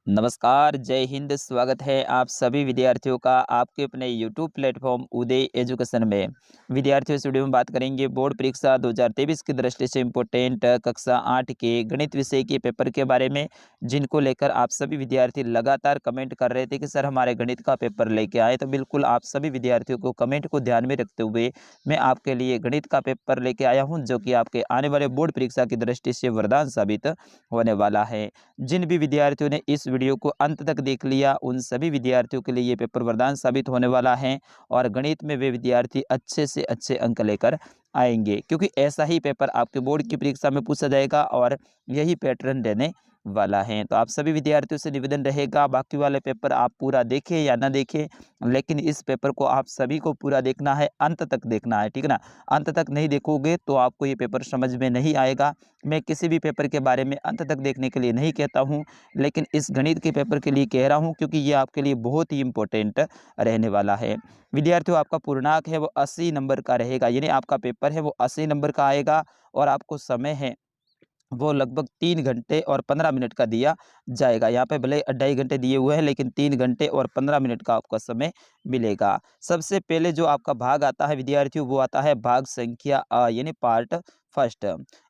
नमस्कार, जय हिंद। स्वागत है आप सभी विद्यार्थियों का आपके अपने यूट्यूब प्लेटफॉर्म उदय एजुकेशन में। विद्यार्थियों, इस वीडियो में बात करेंगे बोर्ड परीक्षा 2023 की दृष्टि से इम्पोर्टेंट कक्षा 8 के गणित विषय के पेपर के बारे में, जिनको लेकर आप सभी विद्यार्थी लगातार कमेंट कर रहे थे कि सर हमारे गणित का पेपर लेके आए। तो बिल्कुल आप सभी विद्यार्थियों को कमेंट को ध्यान में रखते हुए मैं आपके लिए गणित का पेपर लेके आया हूँ, जो कि आपके आने वाले बोर्ड परीक्षा की दृष्टि से वरदान साबित होने वाला है। जिन भी विद्यार्थियों ने इस वीडियो को अंत तक देख लिया, उन सभी विद्यार्थियों के लिए ये पेपर वरदान साबित होने वाला है और गणित में वे विद्यार्थी अच्छे से अच्छे अंक लेकर आएंगे, क्योंकि ऐसा ही पेपर आपके बोर्ड की परीक्षा में पूछा जाएगा और यही पैटर्न देने वाला है। तो आप सभी विद्यार्थियों से निवेदन रहेगा, बाकी वाले पेपर आप पूरा देखें या ना देखें, लेकिन इस पेपर को आप सभी को पूरा देखना है, अंत तक देखना है, ठीक है ना। अंत तक नहीं देखोगे तो आपको ये पेपर समझ में नहीं आएगा। मैं किसी भी पेपर के बारे में अंत तक देखने के लिए नहीं कहता हूँ, लेकिन इस गणित के पेपर के लिए कह रहा हूँ, क्योंकि ये आपके लिए बहुत ही इम्पोर्टेंट रहने वाला है। विद्यार्थियों, आपका पूर्णांक है वो 80 नंबर का रहेगा, यानी आपका पेपर है वो 80 नंबर का आएगा और आपको समय है वो लगभग 3 घंटे और 15 मिनट का दिया जाएगा। यहाँ पे भले 2.5 घंटे दिए हुए हैं, लेकिन 3 घंटे और 15 मिनट का आपका समय मिलेगा। सबसे पहले जो आपका भाग आता है विद्यार्थियों, वो आता है भाग संख्या अ, यानी पार्ट फर्स्ट।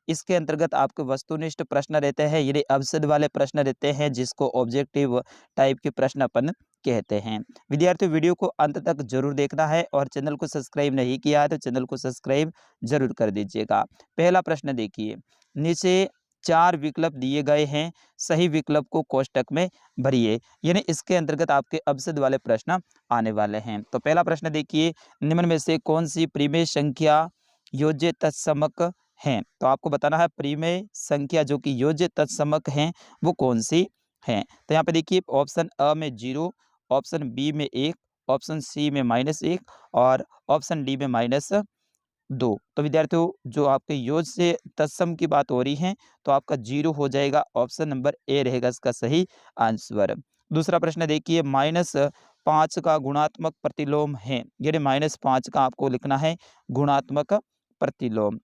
इसके अंतर्गत आपके वस्तुनिष्ठ प्रश्न रहते हैं, यानी अवसाद वाले प्रश्न रहते हैं, जिसको ऑब्जेक्टिव टाइप के प्रश्न अपन कहते हैं। विद्यार्थियों, वीडियो को अंत तक जरूर देखना है और चैनल को सब्सक्राइब नहीं किया है तो चैनल को सब्सक्राइब जरूर कर दीजिएगा। पहला प्रश्न देखिए, नीचे 4 विकल्प दिए गए हैं, सही विकल्प को कोष्टक में भरिए। यानी इसके अंतर्गत आपके अवसाद वाले प्रश्न आने वाले हैं। तो पहला प्रश्न देखिए, निम्न में से कौन सी परिमेय संख्या योज्य तत्समक हैं? तो आपको बताना है परिमेय संख्या जो कि योज्य तत्समक हैं वो कौन सी हैं। तो यहाँ पे देखिए, ऑप्शन अ में 0, ऑप्शन बी में 1, ऑप्शन सी में -1 और ऑप्शन डी में -2। तो विद्यार्थियों, जो आपके योज्य से तत्सम की बात हो रही है, तो आपका 0 हो जाएगा, ऑप्शन नंबर ए रहेगा इसका सही आंसर। दूसरा प्रश्न देखिए, -5 का गुणात्मक प्रतिलोम है, यानी -5 का आपको लिखना है गुणात्मक प्रतिलोम।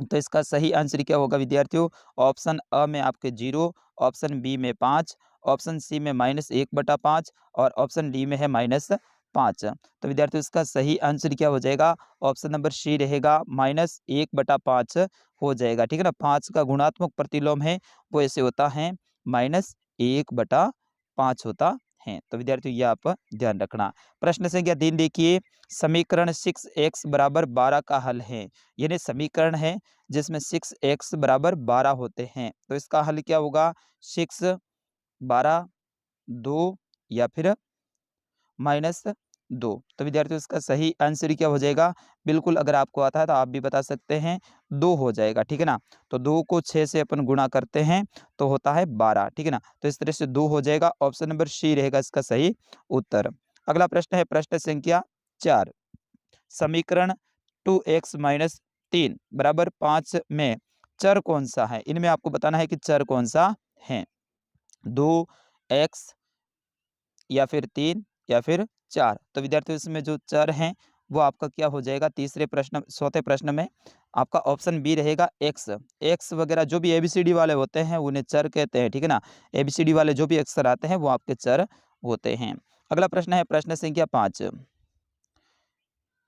तो इसका सही आंसर क्या होगा विद्यार्थियों? ऑप्शन अ में आपके 0, ऑप्शन बी में 5, ऑप्शन सी में -1/5 और ऑप्शन डी में है -5। तो विद्यार्थियों, इसका सही आंसर क्या हो जाएगा? ऑप्शन नंबर सी रहेगा, -1/5 हो जाएगा, ठीक है ना। 5 का गुणात्मक प्रतिलोम है वो ऐसे होता है, -1/5 होता है। तो विद्यार्थियों, ये आप ध्यान रखना। प्रश्न संख्या 3 देखिए, समीकरण 6x = 12 का हल है। यानी समीकरण है जिसमें 6x = 12 होते हैं, तो इसका हल क्या होगा? 6, 12, 2 या फिर -2। तो विद्यार्थियों, इसका सही आंसर क्या हो जाएगा? बिल्कुल, अगर आपको आता है तो आप भी बता सकते हैं, 2 हो जाएगा, ठीक है ना। तो 2 को 6 से अपन गुणा करते हैं तो होता है 12, ठीक है ना। तो इस तरह से 2 हो जाएगा, ऑप्शन नंबर सी रहेगा इसका सही उत्तर। अगला प्रश्न है प्रश्न संख्या 4, समीकरण 2x - 3 = 5 में चर कौन सा है? इनमें आपको बताना है कि चर कौन सा है, 2x या फिर 3 या फिर 4। तो विद्यार्थियों, इसमें जो चर हैं वो आपका क्या हो जाएगा? चौथे प्रश्न में आपका ऑप्शन बी रहेगा एक्स। एक्स वगैरह जो भी एबीसीडी वाले होते हैं उन्हें चर कहते हैं, ठीक है ना। एबीसीडी वाले जो भी अक्षर आते हैं वो आपके चर होते हैं। अगला प्रश्न है प्रश्न संख्या 5,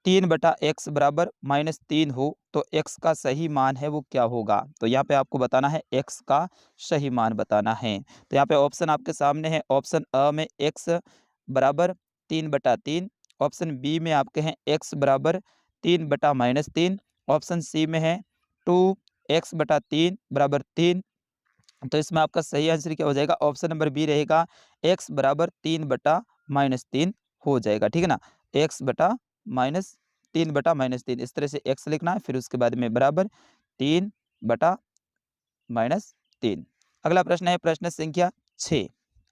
3/x = -3 हो तो x का सही मान है वो क्या होगा? तो यहाँ पे आपको बताना है x का सही मान बताना है। तो यहाँ पे ऑप्शन आपके सामने है, ऑप्शन अ में x = 3/3, ऑप्शन बी में आपके हैं x = 3/-3, ऑप्शन सी में है 2x/3 = 3। तो इसमें आपका सही आंसर क्या हो जाएगा? ऑप्शन नंबर बी रहेगा, x = 3/-3 हो जाएगा, ठीक है ना। x/-3/-3 इस तरह से x लिखना है, फिर उसके बाद में बराबर 3/-3। अगला प्रश्न है प्रश्न संख्या 6,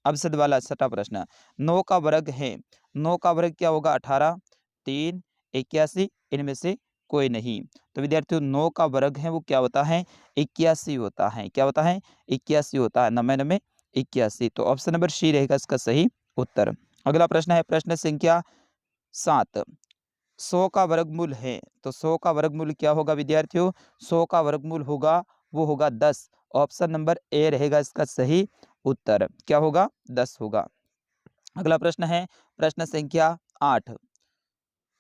अवसाद वाला छठा प्रश्न। 9 का वर्ग है, 9 का वर्ग क्या होगा? 18, 3, 81, इनमें से कोई नहीं। तो विद्यार्थियों, 9 का वर्ग है वो क्या होता है? 81 होता है। क्या होता है? 81 होता है, 9 81। तो ऑप्शन नंबर सी रहेगा इसका सही उत्तर। अगला प्रश्न है प्रश्न संख्या 7, 100 का वर्गमूल है, तो 100 का वर्गमूल क्या होगा विद्यार्थियों? 100 का वर्गमूल होगा वो होगा 10। ऑप्शन नंबर ए रहेगा इसका सही उत्तर क्या होगा? 10 होगा। अगला प्रश्न है प्रश्न संख्या 8।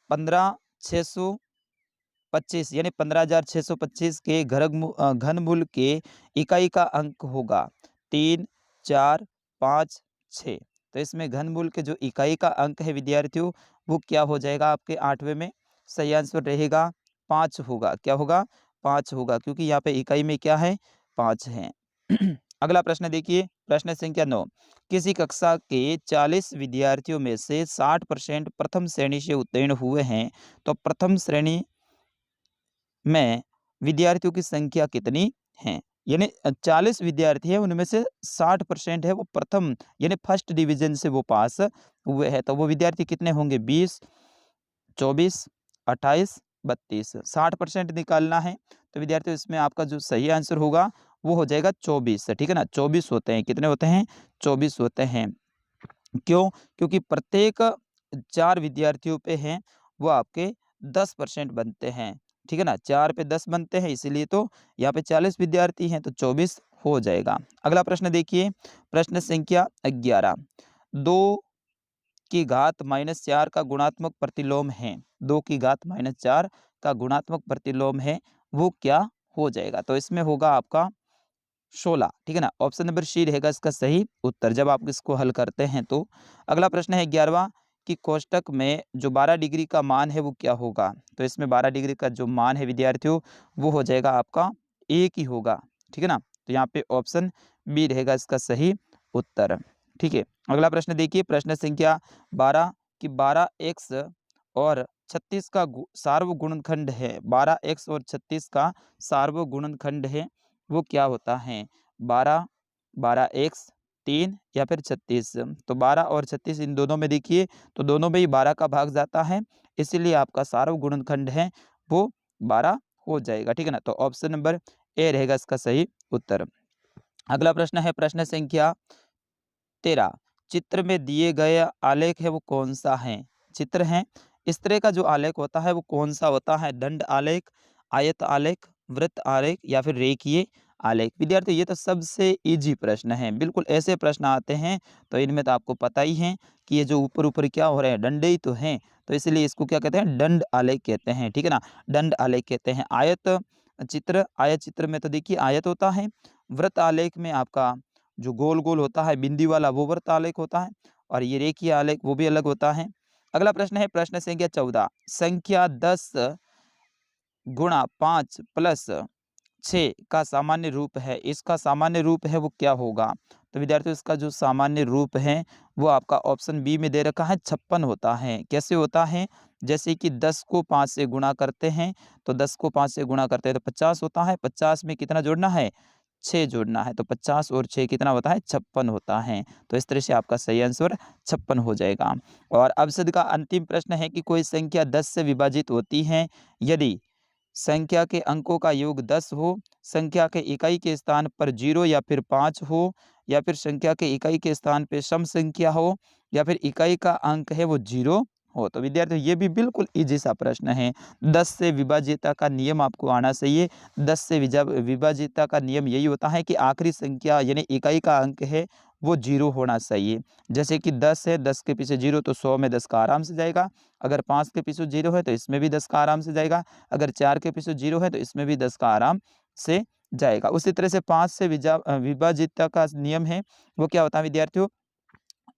15,625 यानी 15,625 के घनमूल के इकाई का अंक होगा 3, 4, 5, 6। तो इसमें घनमूल के जो इकाई का अंक है विद्यार्थियों, वो क्या हो जाएगा आपके 8वें में? सही आंसर रहेगा 5 होगा। क्या होगा? 5 होगा, क्योंकि यहाँ पे इकाई में क्या है? 5 है। अगला प्रश्न देखिए, प्रश्न संख्या 9। किसी कक्षा के 40 विद्यार्थियों में से 60% प्रथम श्रेणी से उत्तीर्ण हुए हैं, तो प्रथम श्रेणी में विद्यार्थियों की संख्या कितनी है? यानी 40 विद्यार्थी है, उनमें से 60% है वो प्रथम यानी फर्स्ट डिवीजन से वो पास हुए हैं, तो वो विद्यार्थी कितने होंगे? 20, 24, 28, 32। 60% निकालना है, तो विद्यार्थियों इसमें आपका जो सही आंसर होगा वो हो जाएगा 24। ठीक है ना? 24 होते हैं। कितने होते हैं? 24 होते हैं। क्यों? क्योंकि प्रत्येक 4 विद्यार्थियों पे हैं वो आपके 10% बनते हैं। ठीक है ना? 4 पे 10 बनते हैं, इसीलिए तो यहाँ पे 40 विद्यार्थी हैं तो 24 हो जाएगा। अगला प्रश्न देखिए, प्रश्न संख्या 11। 2 की घात -4 का गुणात्मक प्रतिलोम है। 2 की घात -4 का गुणात्मक प्रतिलोम है, वो क्या हो जाएगा? तो इसमें होगा आपका 16। ठीक है ना? ऑप्शन नंबर सी रहेगा इसका सही उत्तर, जब आप इसको हल करते हैं तो। अगला प्रश्न है 11वां कि कोष्टक में जो 12 डिग्री का मान है वो क्या होगा? तो इसमें 12 डिग्री का जो मान है विद्यार्थियों, वो हो जाएगा आपका 1 ही होगा। ठीक है ना? तो यहाँ पे ऑप्शन बी रहेगा इसका सही उत्तर। ठीक है। अगला प्रश्न देखिए, प्रश्न संख्या 12 कि 12x और 36 का सार्वगुणनखंड है। 12x और 36 का सार्वगुणनखंड है, वो क्या होता है? 12, 12x, 3 या फिर 36। तो 12 और 36 इन दोनों में देखिए, तो दोनों में ही 12 का भाग जाता है, इसीलिए आपका सार्वगुणनखंड है वो 12 हो जाएगा। ठीक है ना? तो ऑप्शन नंबर ए रहेगा इसका सही उत्तर। अगला प्रश्न है प्रश्न संख्या 13। चित्र में दिए गए आलेख है वो कौन सा है? चित्र है, इस तरह का जो आलेख होता है वो कौन सा होता है? दंड आलेख, आयत आलेख, वृत्त आलेख या फिर रेखीय आलेख? विद्यार्थी ये तो सबसे इजी प्रश्न है, बिल्कुल ऐसे प्रश्न आते हैं तो इनमें तो आपको पता ही है कि ये जो ऊपर ऊपर क्या हो रहे हैं, डंडे ही तो हैं, तो इसलिए इसको क्या कहते हैं? दंड आलेख कहते हैं। ठीक है ना? दंड आलेख कहते हैं। आयत चित्र में तो देखिए आयत होता है, वृत्त आलेख में आपका जो गोल गोल होता है बिंदी वाला वो वृत्त आलेख होता है, और ये रेखीय आलेख वो भी अलग होता है। अगला प्रश्न है प्रश्न संख्या 14। संख्या 10 गुणा 5 प्लस 6 का सामान्य रूप है, इसका सामान्य रूप है वो क्या होगा? तो विद्यार्थियों इसका जो सामान्य रूप है वो आपका ऑप्शन बी में दे रखा है 56 होता है। कैसे होता है? जैसे कि 10 को 5 से गुणा करते हैं, तो 10 को 5 से गुणा करते हैं तो 50 होता है। 50 में कितना जोड़ना है? 6 जोड़ना है, तो 50 और 6 कितना होता है? 56 होता है। तो इस तरह से आपका सही आंसर 56 हो जाएगा। और अब सद का अंतिम प्रश्न है कि कोई संख्या 10 से विभाजित होती है यदि संख्या के अंकों का योग 10 हो, संख्या के इकाई के स्थान पर 0 या फिर 5 हो, या फिर संख्या के इकाई के स्थान पे सम संख्या हो, या फिर इकाई का अंक है वो 0 हो। तो विद्यार्थियों ये भी बिल्कुल इजी सा प्रश्न है। 10 से विभाज्यता का नियम आपको आना चाहिए। 10 से विभाज्यता का नियम यही होता है कि आखिरी संख्या यानी इकाई का अंक है वो 0 होना चाहिए। जैसे कि 10 है, 10 के पीछे 0 तो 100 में 10 का आराम से जाएगा। अगर 5 के पीछे 0 है तो इसमें भी 10 का आराम से जाएगा। अगर 4 के पीछे 0 है तो इसमें भी 10 का आराम से जाएगा। उसी तरह से 5 से विभाज्यता का नियम है वो क्या होता है विद्यार्थियों?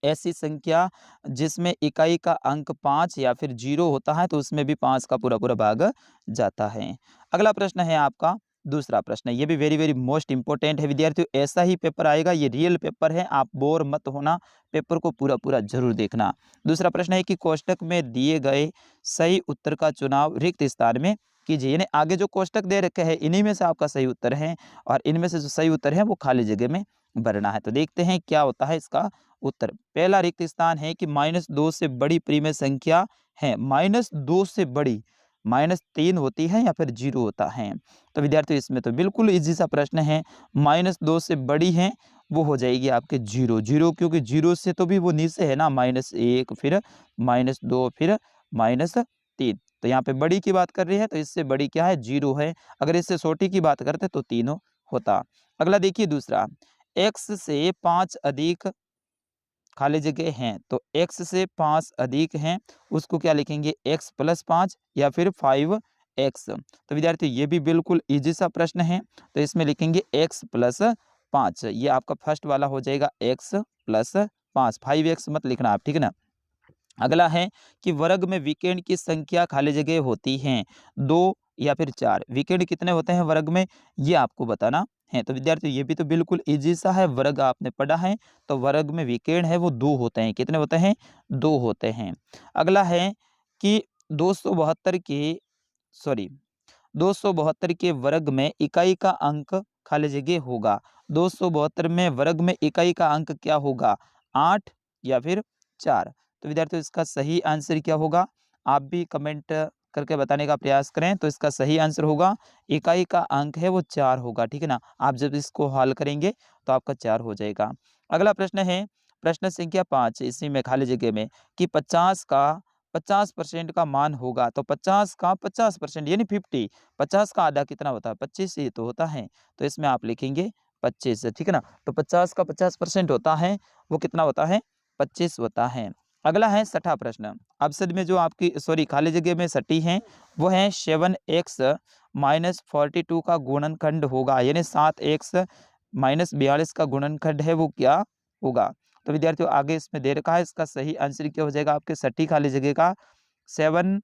ऐसी संख्या जिसमें इकाई का अंक 5 या फिर 0 होता है तो उसमें भी 5 का पूरा पूरा भाग जाता है। अगला प्रश्न है आपका दूसरा प्रश्न, ये भी वेरी वेरी मोस्ट इंपॉर्टेंट है विद्यार्थियों। ऐसा ही पेपर आएगा, ये रियल पेपर है, आप बोर मत होना, पेपर को पूरा पूरा जरूर देखना। दूसरा प्रश्न है कि कोष्टक में दिए गए सही उत्तर का चुनाव रिक्त स्थान में कीजिए। यानी आगे जो कोष्टक दे रखे हैं इन्हीं में से आपका सही उत्तर है, और इनमें से जो सही उत्तर है वो खाली जगह में भरना है। तो देखते हैं क्या होता है इसका उत्तर। पहला रिक्त स्थान है कि -2 से बड़ी प्रीमय संख्या है। -2 से बड़ी -3 होती है या फिर 0 होता है? तो विद्यार्थियों इसमें तो बिल्कुल इजी सा प्रश्न है। -2 से बड़ी है वो हो जाएगी आपके 0। 0 क्योंकि 0 से तो भी वो नीचे है ना, -1 फिर -2 फिर -3। तो यहाँ पे बड़ी की बात कर रही है तो इससे बड़ी क्या है? 0 है। अगर इससे छोटी की बात करते तो 3 होता। अगला देखिए दूसरा, x से 5 अधिक खाली जगह हैं, तो x से 5 अधिक हैं उसको क्या लिखेंगे, x प्लस 5 या फिर 5x। तो विद्यार्थियों ये भी बिल्कुल इजी सा प्रश्न है, तो इसमें लिखेंगे x प्लस 5, ये आपका फर्स्ट वाला हो जाएगा x प्लस 5, 5x मत लिखना आप, ठीक है ना। अगला है कि वर्ग में विकर्ण की संख्या खाली जगह होती हैं, 2 या फिर 4। विकर्ण कितने होते हैं वर्ग में, ये आपको बताना है। तो विद्यार्थियों ये भी तो बिल्कुल इजी सा है, वर्ग आपने पढ़ा है, तो वर्ग में विकर्ण है वो 2 होते हैं। कितने होते हैं, 2 होते हैं। अगला है कि 272 के सॉरी 272 के वर्ग में इकाई का अंक खाली जगह होगा। 272 में वर्ग में इकाई का अंक क्या होगा, 8 या फिर 4। तो विद्यार्थियों इसका सही आंसर क्या होगा, आप भी कमेंट करके बताने का प्रयास करें। तो इसका सही आंसर होगा, इकाई का अंक है वो 4 होगा, ठीक है ना। आप जब इसको हल करेंगे तो आपका 4 हो जाएगा। अगला प्रश्न है प्रश्न संख्या 5, इसी में खाली जगह में कि 50 का 50% का मान होगा। तो 50 का 50% यानी 50, 50 का आधा कितना होता है, 25 ही तो होता है। तो इसमें आप लिखेंगे 25, ठीक है ना। तो 50 का 50% होता है वो कितना होता है, 25 होता है। अगला है 6ठा प्रश्न। अवसद में जो आपकी खाली जगह में सटी है वो है 7x माइनस 42 का गुणनखंड होगा, यानी 7x माइनस 42 का गुणनखंड है वो क्या होगा। तो विद्यार्थियों आगे इसमें दे रखा है, इसका सही आंसर क्या हो जाएगा आपके सटी खाली जगह का 7,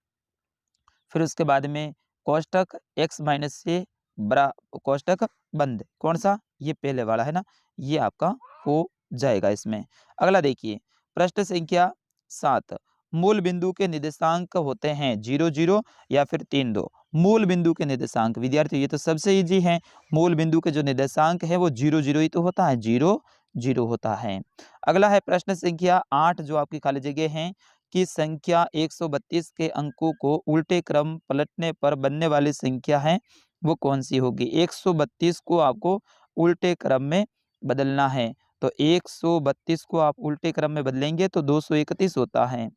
फिर उसके बाद में कोष्टक x माइनस से बड़ा कोष्टक बंद, कौन सा, ये पहले वाला है ना, ये आपका हो जाएगा इसमें। अगला देखिए प्रश्न संख्या 7, मूल बिंदु के निर्देशांक होते हैं 0 0 या फिर 3 2। मूल बिंदु के निर्देशांक विद्यार्थी ये तो सबसे इजी है, मूल बिंदु के जो निर्देशांक है वो 0 0 ही तो होता है, 0 0 होता है। अगला है प्रश्न संख्या 8 जो आपकी खाली जगह है कि संख्या 132 के अंकों को उल्टे क्रम पलटने पर बनने वाली संख्या है वो कौन सी होगी। 132 को आपको उल्टे क्रम में बदलना है, तो 132 को आप उल्टे क्रम में बदलेंगे तो 231 होता है,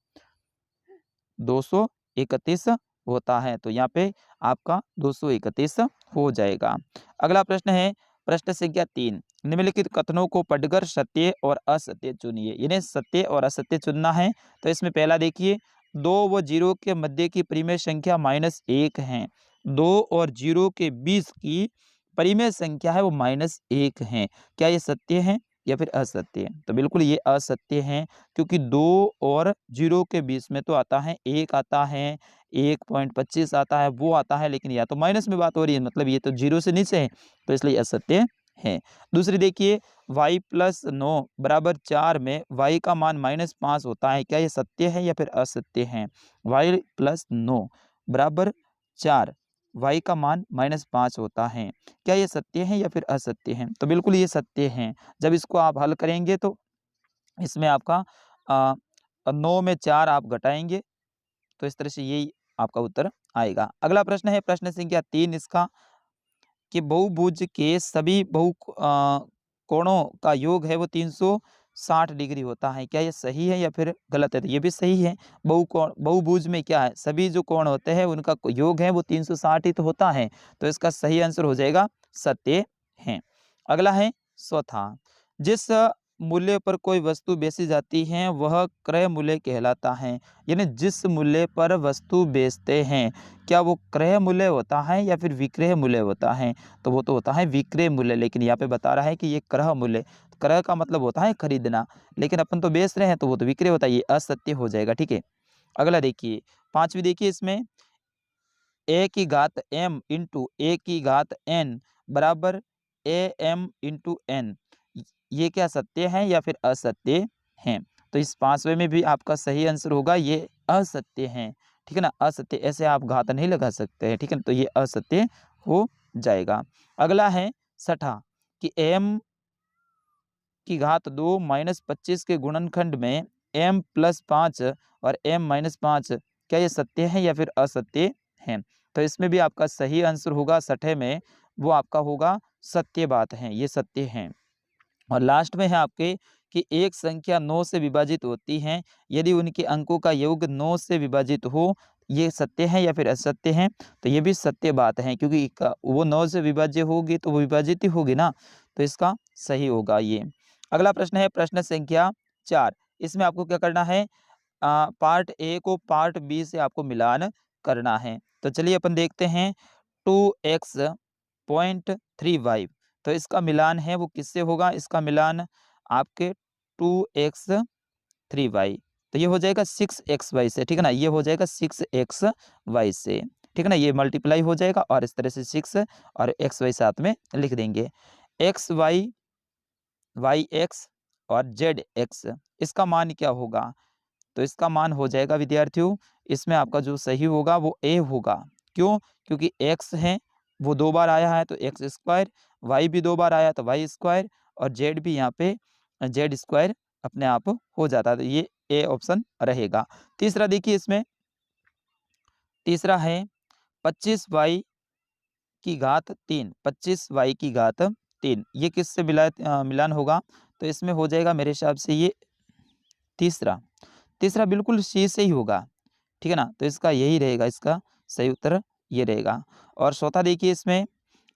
231 होता है। तो यहाँ पे आपका 231 हो जाएगा। अगला प्रश्न है प्रश्न संख्या 3, निम्नलिखित कथनों को पढ़कर सत्य और असत्य चुनिए, यानी सत्य और असत्य चुनना है। तो इसमें पहला देखिए 2 व 0 के मध्य की परिमेय संख्या -1 है, 2 और 0 के बीच की परिमेय संख्या है वो -1 है। क्या ये सत्य है या फिर असत्य है, तो बिल्कुल ये असत्य है, क्योंकि 2 और 0 के बीच में तो आता है 1 आता है, 1.25 आता है, वो आता है, लेकिन या तो माइनस में बात हो रही है, मतलब ये तो 0 से नीचे है, तो इसलिए असत्य है। दूसरी देखिए y प्लस 9 बराबर 4 में y का मान -5 होता है, क्या ये सत्य है या फिर असत्य है। y प्लस 9 बराबर 4, y का मान -5 होता है, क्या ये सत्य है या फिर असत्य है, तो बिल्कुल ये सत्य है। जब इसको आप हल करेंगे तो इसमें आपका 9 में 4 आप घटाएंगे, तो इस तरह से यही आपका उत्तर आएगा। अगला प्रश्न है प्रश्न संख्या 3 इसका कि बहुभुज के सभी कोणों का योग है वो 360 डिग्री होता है, क्या ये सही है या फिर गलत है, तो ये भी सही है। बहुभुज में क्या है, सभी जो कोण होते हैं उनका योग है वो 360 ही तो होता है, तो इसका सही आंसर हो जाएगा सत्य है। अगला है चौथा, जिस मूल्य पर कोई वस्तु बेची जाती है वह क्रय मूल्य कहलाता है, यानी जिस मूल्य पर वस्तु बेचते हैं क्या वो क्रय मूल्य होता है या फिर विक्रय मूल्य होता है, तो वो तो होता है विक्रय मूल्य। लेकिन यहाँ पे बता रहा है कि ये क्रय मूल्य, क्रय का मतलब होता है खरीदना, लेकिन अपन तो बेच रहे हैं तो वो तो विक्रय होता है, ये असत्य हो जाएगा, ठीक है। अगला देखिए पांचवी देखिए इसमें ए की घात m इंटू ए की घात n बराबर am इंटू n, ये क्या सत्य है या फिर असत्य है। तो इस पांचवे में भी आपका सही आंसर होगा ये असत्य है, ठीक है ना, असत्य, ऐसे आप घात नहीं लगा सकते हैं, ठीक है ना, तो ये असत्य हो जाएगा। अगला है छठा कि m की घात 2 -25 के गुणनखंड में m प्लस 5 और m -5 क्या ये सत्य है या फिर असत्य है, तो इसमें भी आपका सही आंसर होगा छठे में, वो आपका होगा सत्य बात है, ये सत्य है। और लास्ट में है आपके कि एक संख्या 9 से विभाजित होती है यदि उनके अंकों का योग 9 से विभाजित हो, ये सत्य है या फिर असत्य है, तो ये भी सत्य बात है, क्योंकि वो 9 से विभाज्य होगी तो वो विभाजित ही होगी ना, तो इसका सही होगा ये। अगला प्रश्न है प्रश्न संख्या 4। इसमें आपको क्या करना है, पार्ट ए को पार्ट बी से आपको मिलान करना है। तो चलिए अपन देखते हैं 2x.3y, तो इसका मिलान है वो किससे होगा, इसका मिलान आपके 2x3y, तो ये हो जाएगा 6xy से, ठीक है ना, ये हो जाएगा 6xy से, ठीक है ना, ये मल्टीप्लाई हो जाएगा और इस तरह से 6 और xy साथ में लिख देंगे। xy, yx और zx, इसका मान क्या होगा, तो इसका मान हो जाएगा विद्यार्थियों, इसमें आपका जो सही होगा वो ए होगा। क्यों, क्योंकि x है वो 2 बार आया है तो एक्स स्क्वायर, वाई भी 2 बार आया तो वाई स्क्वायर, और जेड भी यहाँ पे जेड स्क्वायर अपने आप हो जाता है, तो ये ए ऑप्शन रहेगा। तीसरा देखिए, इसमें तीसरा है 25y की घात 3, 25y की घात 3, ये किससे मिलान होगा, तो इसमें हो जाएगा मेरे हिसाब से ये तीसरा, तीसरा बिल्कुल सी से ही होगा, ठीक है ना, तो इसका यही रहेगा, इसका सही उत्तर ये रहेगा। और चौथा देखिए, इसमें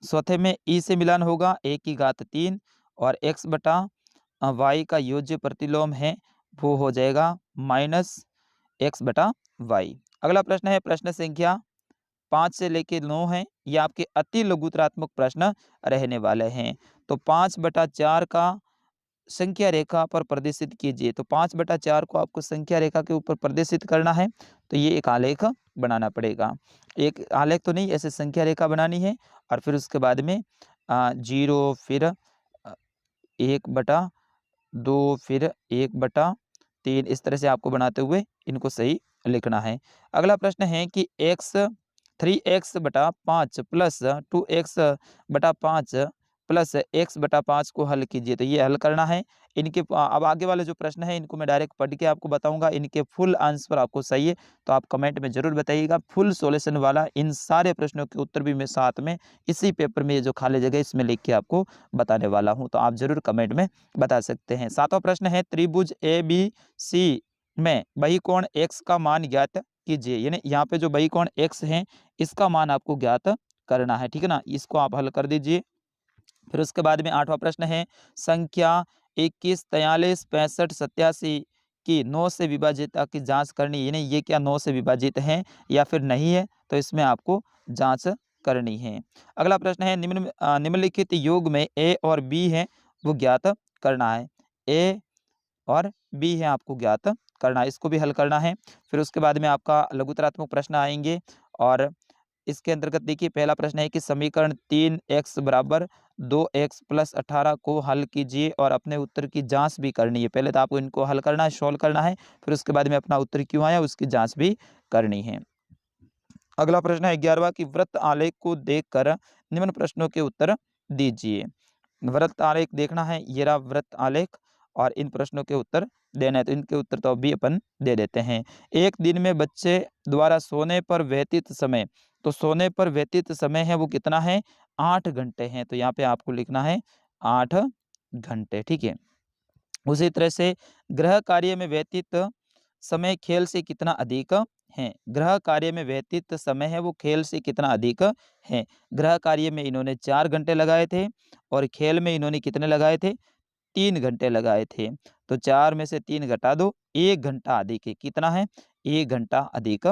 चौथे में ई से मिलान होगा, ए की घात 3 और x बटा वाई का योज्य प्रतिलोम है वो हो जाएगा -x बटा वाई। अगला प्रश्न है प्रश्न संख्या 5 से लेके 9 है, ये आपके अति लघुतरात्मक प्रश्न रहने वाले हैं। तो 5/4 का संख्या रेखा पर प्रदर्शित कीजिए, तो 5/4 को आपको संख्या रेखा के ऊपर प्रदर्शित करना है, तो ये एक आलेख बनाना पड़ेगा। एक आलेख तो नहीं, ऐसे संख्या रेखा बनानी है और फिर उसके बाद में 0, फिर 1/2, फिर 1/3, इस तरह से आपको बनाते हुए इनको सही लिखना है। अगला प्रश्न है कि 3x/5 plus 2x/5 plus x/5 को हल कीजिए, तो ये हल करना है। इनके अब आगे वाले जो प्रश्न है इनको मैं डायरेक्ट पढ़ के आपको बताऊंगा, इनके फुल आंसर आपको सही है तो आप कमेंट में जरूर बताइएगा। फुल सॉल्यूशन वाला इन सारे प्रश्नों के उत्तर भी मैं साथ में इसी पेपर में, ये जो खाली जगह इसमें लिख के आपको बताने वाला हूँ, तो आप जरूर कमेंट में बता सकते हैं। 7वां प्रश्न है त्रिभुज ABC में बहिकोण x का मान ज्ञात कीजिए, यानी यहाँ पे जो बहिकोण x है इसका मान आपको ज्ञात करना है, ठीक है ना, इसको आप हल कर दीजिए। फिर उसके बाद में 8वां प्रश्न है संख्या 21, 43, 65, 87 की 9 से विभाजितता की जांच करनी है, यानी ये क्या 9 से विभाजित है या फिर नहीं है, तो इसमें आपको जांच करनी है। अगला प्रश्न है निम्नलिखित योग में ए और बी है वो ज्ञात करना है, ए और बी है आपको ज्ञात करना है, इसको भी हल करना है। फिर उसके बाद में आपका लघुतरात्मक प्रश्न आएंगे और इसके अंतर्गत देखिए पहला प्रश्न है कि समीकरण 3x बराबर 2x प्लस 18 को हल कीजिए और अपने उत्तर की जांच भी करनी है। पहले तो आपको इनको हल करना है, सॉल्व करना है, फिर उसके बाद में अपना उत्तर क्यों आया उसकी जांच भी करनी है। अगला प्रश्न है 11वां कि वृत्त आलेख को देखकर निम्न प्रश्नों के उत्तर दीजिए। वृत्त आलेख देखना है, ये रहा वृत्त आलेख और इन प्रश्नों के उत्तर देना है, तो इनके उत्तर तो अभी अपन दे देते हैं। एक दिन में बच्चे द्वारा सोने पर व्यतीत समय, तो सोने पर व्यतीत समय है वो कितना है, 8 घंटे हैं, तो यहाँ पे आपको लिखना है 8 घंटे, ठीक है। उसी तरह से गृह कार्य में व्यतीत समय खेल से कितना अधिक है, गृह कार्य में व्यतीत समय है वो खेल से कितना अधिक है। गृह कार्य में इन्होंने 4 घंटे लगाए थे और खेल में इन्होंने कितने लगाए थे, 3 घंटे लगाए थे, तो 4 में से 3 घटा दो, 1 घंटा अधिक है, कितना है, 1 घंटा अधिक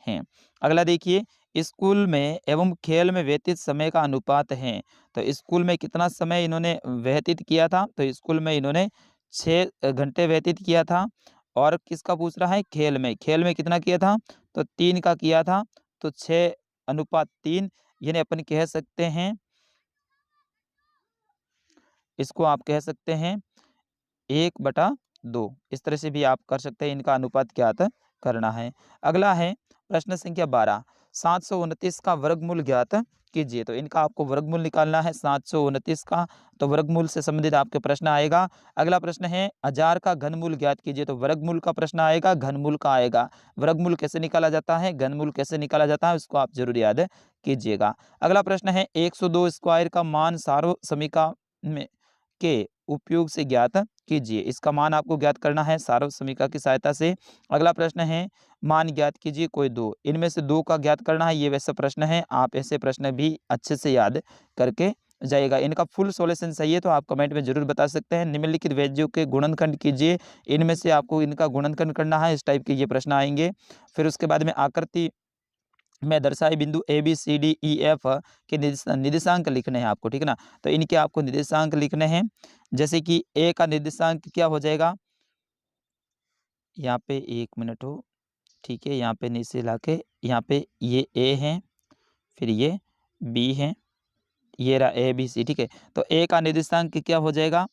है। अगला देखिए स्कूल में एवं खेल में व्यतीत समय का अनुपात है, तो स्कूल में कितना समय इन्होंने व्यतीत किया था, तो स्कूल में इन्होंने 6 घंटे व्यतीत किया था, और किसका पूछ रहा है, खेल में, खेल में कितना किया था, तो 3 का किया था, तो 6:3, यानी अपन कह सकते हैं, इसको आप कह सकते हैं 1/2, इस तरह से भी आप कर सकते हैं, इनका अनुपात ज्ञात करना है। अगला है प्रश्न संख्या 12, 729 का वर्गमूल ज्ञात कीजिए, तो इनका आपको वर्गमूल निकालना है 729 का, तो वर्गमूल से संबंधित आपके प्रश्न आएगा। अगला प्रश्न है 1000 का घनमूल ज्ञात कीजिए, तो वर्गमूल का प्रश्न आएगा, घनमूल का आएगा। वर्गमूल कैसे निकाला जाता है, घनमूल कैसे निकाला जाता है, उसको आप जरूर याद कीजिएगा। अगला प्रश्न है 102 स्क्वायर का मान सार्वसमीका में के उपयोग से ज्ञात कीजिए, इसका मान आपको ज्ञात करना है सार्वसमीका की सहायता से। अगला प्रश्न है मान ज्ञात कीजिए कोई दो, इनमें से 2 का ज्ञात करना है, ये वैसा प्रश्न है, आप ऐसे प्रश्न भी अच्छे से याद करके जाएगा। इनका फुल सॉल्यूशन सही है तो आप कमेंट में जरूर बता सकते हैं। निम्नलिखित व्यंजकों के गुणनखंड कीजिए, इनमें से आपको इनका गुणनखंड करना है। इस टाइप के ये प्रश्न आएंगे। फिर उसके बाद में आकृति में दर्शाए बिंदु A B C D E F के निर्देशांक लिखने हैं आपको, ठीक है ना। तो इनके आपको निर्देशांक लिखने हैं। जैसे कि ए का निर्देशांक क्या हो जाएगा, यहाँ पे 1 मिनट हो, ठीक है। यहाँ पे नीचे लाके यहाँ पे ये ए है, फिर ये बी है, ये रहा ए बी सी, ठीक है। तो ए का निर्देशांक क्या हो जाएगा,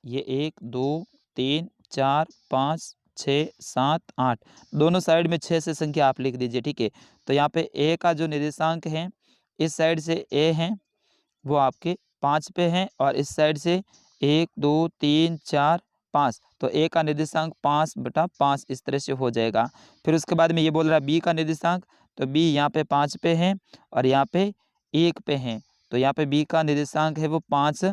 ये 1 2 3 4 5 6 7 8, दोनों साइड में 6 से संख्या आप लिख दीजिए, ठीक है। तो यहाँ पे ए का जो निर्देशांक है, इस साइड से ए है वो आपके 5 पे हैं, और इस साइड से 1 2 3 4 5, तो ए का निर्देशांक 5/5 इस तरह से हो जाएगा। फिर उसके बाद में ये बोल रहा है बी का निर्देशांक, तो बी यहाँ पे 5 पे है और यहाँ पे 1 पे हैं, तो यहाँ पे बी का निर्देशांक है वो 5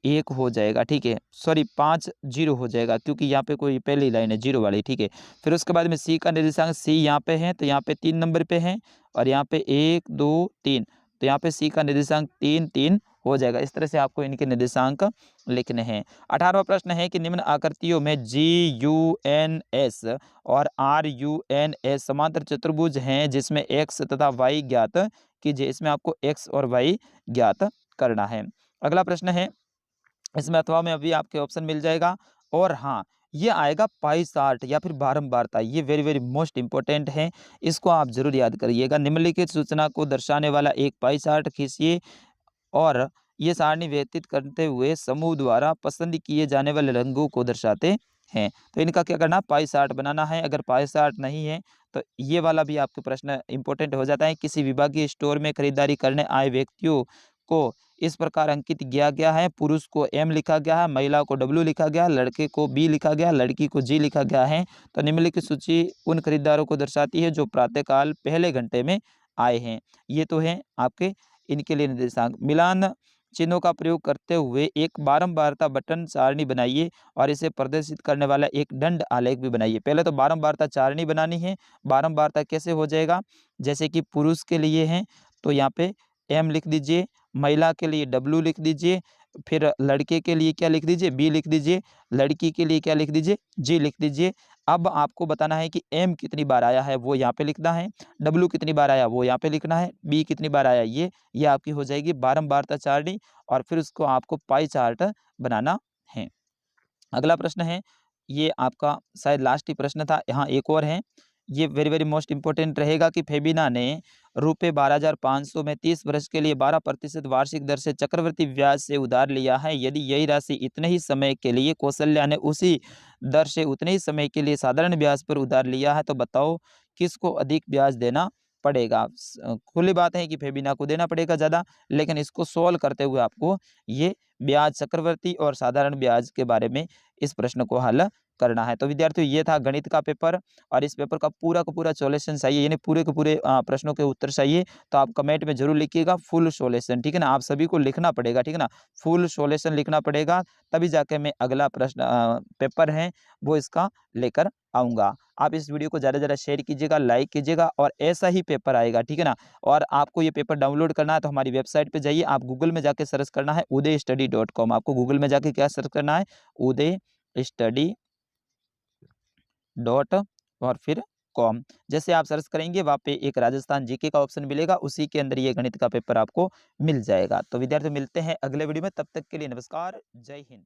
1 हो जाएगा, ठीक है। सॉरी 5 0 हो जाएगा, क्योंकि यहाँ पे कोई पहली लाइन है 0 वाली, ठीक है। फिर उसके बाद में सी का निर्देशांक, सी यहाँ पे है तो यहाँ पे 3 नंबर पे है, और यहाँ पे 1 2 3, तो यहाँ पे सी का निर्देशांक 3 3 हो जाएगा। इस तरह से आपको इनके निर्देशांक लिखने हैं। 18वां प्रश्न है कि निम्न आकृतियों में GUNS और RUNS समांतर चतुर्भुज हैं जिसमें x तथा y ज्ञात कीजिए। इसमें आपको x और y ज्ञात करना है। अगला प्रश्न है, इसमें अथवा में अभी आपके ऑप्शन मिल जाएगा। और हाँ, ये आएगा पाई चार्ट या फिर बारंबारता, ये वेरी वेरी मोस्ट इंपॉर्टेंट है, इसको आप जरूर याद करिएगा। निम्नलिखित सूचना को दर्शाने वाला एक पाई चार्ट खींचिए और ये सारणी व्यतीत करते हुए समूह द्वारा पसंद किए जाने वाले रंगों को दर्शाते हैं। तो इनका क्या करना, पाई चार्ट बनाना है। अगर पाई चार्ट नहीं है तो ये वाला भी आपके प्रश्न इंपॉर्टेंट हो जाता है। किसी विभागीय स्टोर में खरीदारी करने आए व्यक्तियों को इस प्रकार अंकित किया गया है। पुरुष को M लिखा गया है, महिला को W लिखा गया, लड़के को B लिखा गया, लड़की को G लिखा गया है। तो निम्नलिखित सूची उन खरीदारों को दर्शाती है जो प्रातःकाल पहले घंटे में आए हैं। ये तो है आपके इनके लिए निर्देशांक। मिलान चिन्हों का प्रयोग करते हुए एक बारंबारता बटन सारणी बनाइए और इसे प्रदर्शित करने वाला एक दंड आलेख भी बनाइए। पहले तो बारंबारता सारणी बनानी है। बारंबारता कैसे हो जाएगा, जैसे कि पुरुष के लिए है तो यहाँ पे M लिख दीजिए, महिला के लिए W लिख दीजिए, फिर लड़के के लिए क्या लिख दीजिए, B लिख दीजिए, लड़की के लिए क्या लिख दीजिए, G लिख दीजिए। अब आपको बताना है कि M कितनी बार आया है वो यहाँ पे लिखना है, W कितनी बार आया वो यहाँ पे लिखना है, B कितनी बार आया ये आपकी हो जाएगी बारंबारता सारणी, और फिर उसको आपको पाई चार्ट बनाना है। अगला प्रश्न है, ये आपका शायद लास्ट ही प्रश्न था। यहाँ एक और है, ये वेरी वेरी मोस्ट इंपॉर्टेंट रहेगा कि फेबिना ने रुपये 12,500 में 30 वर्ष के लिए 12% वार्षिक दर से चक्रवृद्धि ब्याज से उधार लिया है। यदि यही राशि इतने ही समय के लिए कौशल्या ने उसी दर से उतने ही समय के लिए साधारण ब्याज पर उधार लिया है, तो बताओ किसको अधिक ब्याज देना पड़ेगा। खुली बात है कि फेबिना को देना पड़ेगा ज़्यादा, लेकिन इसको सोल्व करते हुए आपको ये ब्याज चक्रवृद्धि और साधारण ब्याज के बारे में इस प्रश्न को हल करना है। तो विद्यार्थियों, ये था गणित का पेपर, और इस पेपर का पूरा सॉल्यूशन चाहिए, यानी पूरे के पूरे प्रश्नों के उत्तर चाहिए, तो आप कमेंट में जरूर लिखिएगा फुल सॉल्यूशन, ठीक है ना। आप सभी को लिखना पड़ेगा, ठीक है ना, फुल सॉल्यूशन लिखना पड़ेगा, तभी जाके मैं अगला प्रश्न पेपर है वो इसका लेकर आऊँगा। आप इस वीडियो को ज़्यादा से ज़्यादा शेयर कीजिएगा, लाइक कीजिएगा, और ऐसा ही पेपर आएगा, ठीक है ना। और आपको ये पेपर डाउनलोड करना है तो हमारी वेबसाइट पे जाइए, आप गूगल में जाके सर्च करना है udaystudy.com। आपको गूगल में जाके क्या सर्च करना है, udaystudy डॉट और फिर कॉम। जैसे आप सर्च करेंगे वहाँ पे एक राजस्थान जीके का ऑप्शन मिलेगा, उसी के अंदर ये गणित का पेपर आपको मिल जाएगा। तो विद्यार्थी मिलते हैं अगले वीडियो में, तब तक के लिए नमस्कार, जय हिंद।